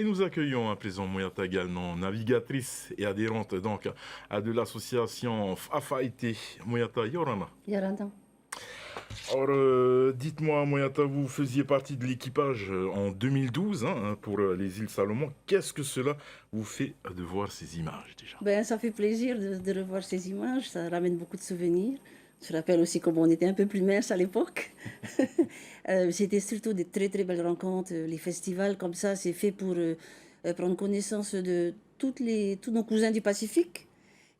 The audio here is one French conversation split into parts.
Et nous accueillons à présent Mouyata également, navigatrice et adhérente donc à de l'association Fafaïté. Mouyata Yorana. Yorana. Alors, dites-moi, Mouyata, vous faisiez partie de l'équipage en 2012 pour les îles Salomon. Qu'est-ce que cela vous fait de voir ces images déjà? Ben, ça fait plaisir de revoir ces images, ça ramène beaucoup de souvenirs. Je rappelle aussi comment on était un peu plus mince à l'époque. C'était surtout des très très belles rencontres. Les festivals comme ça, c'est fait pour prendre connaissance de tous nos cousins du Pacifique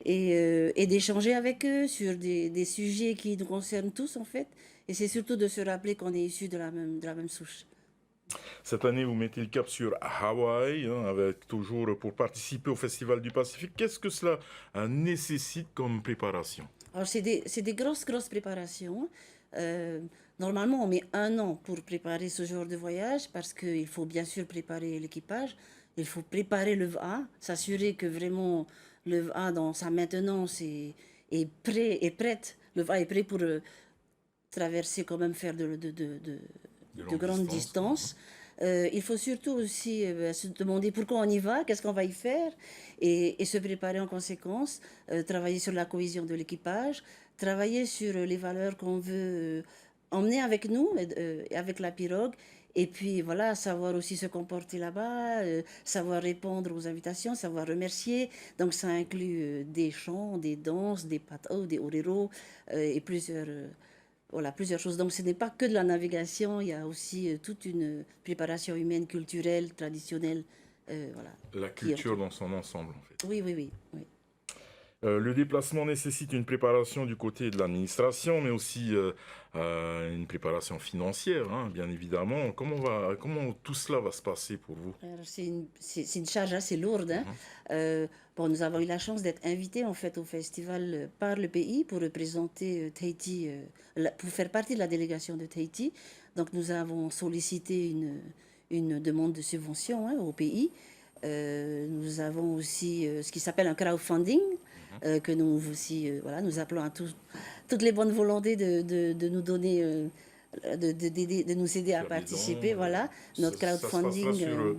et d'échanger avec eux sur des sujets qui nous concernent tous en fait. Et c'est surtout de se rappeler qu'on est issus de la même souche. Cette année, vous mettez le cap sur Hawaï, avec toujours pour participer au Festival du Pacifique. Qu'est-ce que cela nécessite comme préparation? Alors, c'est des grosses, grosses préparations. Euh, Normalement, on met un an pour préparer ce genre de voyage parce qu'il faut bien sûr préparer l'équipage, il faut préparer le VA, s'assurer que vraiment le VA dans sa maintenance est prêt, est prête. Le VA est prêt pour traverser quand même, faire De de longue grandes distance. distances. Il faut surtout aussi se demander pourquoi on y va, qu'est-ce qu'on va y faire, et se préparer en conséquence, travailler sur la cohésion de l'équipage, travailler sur les valeurs qu'on veut emmener avec nous, avec la pirogue, et puis voilà, savoir aussi se comporter là-bas, savoir répondre aux invitations, savoir remercier. Donc ça inclut des chants, des danses, des patao, des oreros, et voilà, plusieurs choses. Donc ce n'est pas que de la navigation, il y a aussi toute une préparation humaine, culturelle, traditionnelle, voilà, La qui culture entoure. dans son ensemble, en fait. Oui, oui, oui, oui. Le déplacement nécessite une préparation du côté de l'administration, mais aussi une préparation financière, bien évidemment. Comment tout cela va se passer pour vous? Alors, c'est une charge assez lourde, hein. Mhm. Bon, nous avons eu la chance d'être invités en fait au festival par le pays pour représenter Tahiti, pour faire partie de la délégation de Tahiti. Donc nous avons sollicité une demande de subvention, hein, au pays. Nous avons aussi ce qui s'appelle un crowdfunding, Mhm. que nous aussi, voilà, nous appelons à toutes les bonnes volontés de nous donner, de nous aider à Faire des participer. dons. Voilà, notre Ça se passera crowdfunding.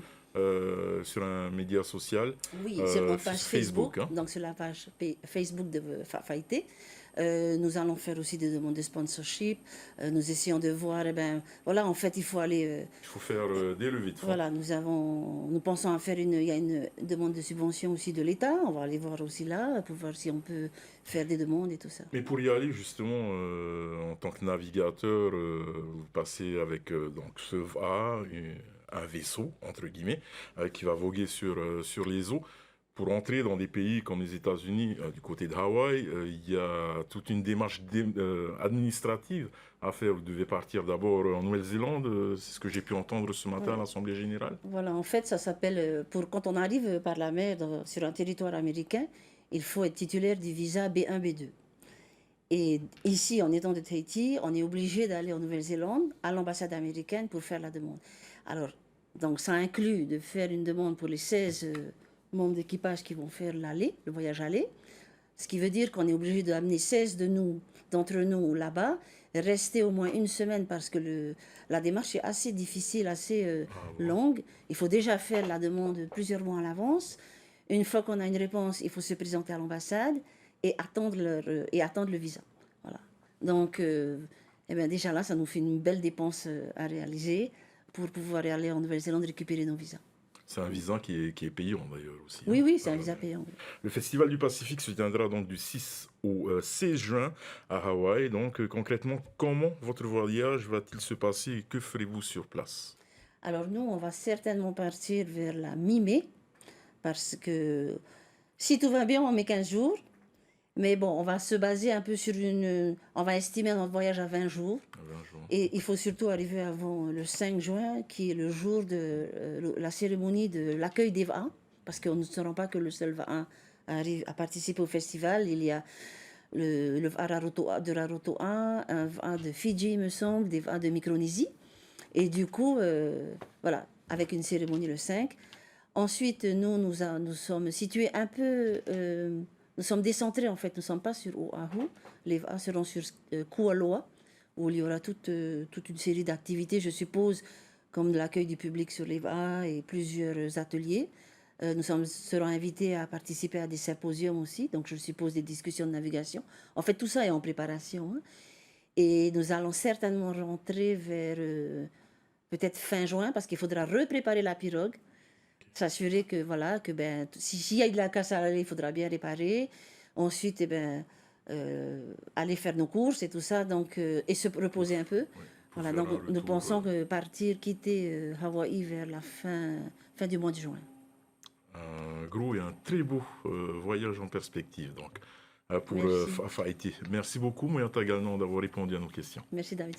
sur un média social, Oui, sur notre page Facebook. Facebook, donc sur la page Facebook de Faïté. Nous allons faire aussi des demandes de sponsorship. Nous essayons de voir, eh ben, voilà, en fait, il faut aller, Il faut faire des levées de fonds. voilà, nous pensons à faire il y a une demande de subvention aussi de l'État. On va aller voir aussi là, pour voir si on peut faire des demandes et tout ça. Mais pour y aller, justement, en tant que navigateur, vous passez avec donc ce VA, un vaisseau, entre guillemets, qui va voguer sur les eaux. Pour entrer dans des pays comme les États-Unis, du côté de Hawaï, il y a toute une démarche administrative à faire. Vous devez partir d'abord en Nouvelle-Zélande, c'est ce que j'ai pu entendre ce matin à Voilà. l'Assemblée générale. Voilà, en fait, ça s'appelle, quand on arrive par la mer sur un territoire américain, il faut être titulaire du visa B1, B2. Et ici, en étant de Tahiti, on est obligé d'aller en Nouvelle-Zélande, à l'ambassade américaine pour faire la demande. Alors, donc ça inclut de faire une demande pour les 16 membres d'équipage qui vont faire l'aller, le voyage aller. Ce qui veut dire qu'on est obligé d'amener 16 d'entre nous là-bas, rester au moins une semaine parce que la démarche est assez difficile, assez Ah bon. longue. Il faut déjà faire la demande plusieurs mois à l'avance. Une fois qu'on a une réponse, il faut se présenter à l'ambassade et attendre le visa. Voilà. Donc, eh ben déjà là, ça nous fait une belle dépense à réaliser pour pouvoir aller en Nouvelle-Zélande récupérer nos visas. C'est un visa qui est payant d'ailleurs aussi. Oui, oui, c'est Par un la visa mer. payant. Oui. Le Festival du Pacifique se tiendra donc du 6 au 16 juin à Hawaï. Donc concrètement, comment votre voyage va-t-il se passer et que ferez-vous sur place? Alors nous, on va certainement partir vers la mi-mai parce que si tout va bien, on met 15 jours. Mais bon, on va se baser un peu sur on va estimer notre voyage à 20 jours. 20 jours. Et il faut surtout arriver avant le 5 juin, qui est le jour de la cérémonie de l'accueil des VA, parce qu'on ne saura pas que le seul VA arrive à participer au festival. Il y a le VA de Rarotonga, un VA de Fidji, il me semble, des VA de Micronésie. Et du coup, voilà, avec une cérémonie le 5. Ensuite, nous sommes situés un peu. Nous sommes décentrés en fait, nous ne sommes pas sur Oahu. Les VA seront sur Kualoa, où il y aura toute une série d'activités, je suppose, comme l'accueil du public sur l'EVA et plusieurs ateliers. Serons invités à participer à des symposiums aussi, donc je suppose des discussions de navigation. En fait, tout ça est en préparation, hein. Et nous allons certainement rentrer vers peut-être fin juin, parce qu'il faudra repréparer la pirogue, s'assurer que voilà, que ben, s'il y a de la casse à l'allée, il faudra bien réparer. Ensuite, eh ben, aller faire nos courses et tout ça, donc, et se reposer un peu. Oui, pour Voilà, faire donc un nous retour. pensons que partir, quitter Hawaï vers la fin du mois de juin. Un gros et un très beau voyage en perspective donc pour Merci. Haïti. Merci beaucoup, Mouyanta, également d'avoir répondu à nos questions. Merci David.